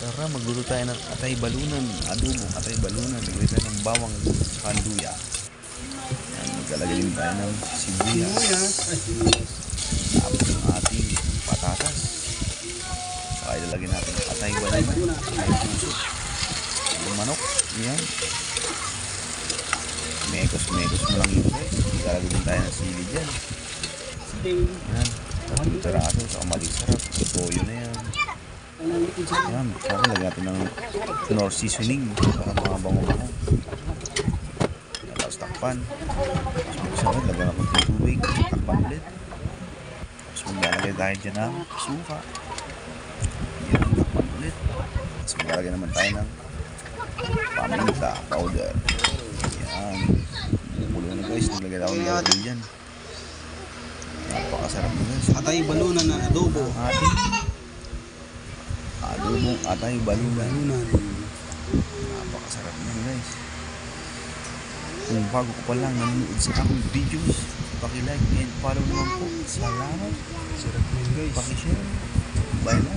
Tara, magluto tayo ng atay balunan, adobo, atay balunan. Naglagay tayo ng bawang at luya. Yan, maglalagay din tayo ng sibuyas. Tapos yung ating patatas. Saka ilalagay natin ang atay balunan, atay puso. Yung manok, yan. Mekos mo lang yun guys. Ilalagay din tayo ng sili dyan. Yan, tatlong peraso, saka maling sarap. Toyo na yan. Yan, saka lagyan natin ng Knorr seasoning para mga bango-bango. Tapos takpan. Tapos lagyan natin ng tubig. Takpan ulit. Tapos maglalagay tayo dyan ng suka. Yan, takpan ulit. Tapos maglalagay naman tayo ng paminta powder. Yan. Pulo na guys. Naglagay tayo ng lawin dyan. Napakasarap na guys. Atay balunan na adobo. Adobong atay balunan. Napakasarap na guys. Kung bago ko pa lang nanonood sa aking videos, paki-like and follow naman po. Salamat. Sarap na guys. Paki-share. Bye na.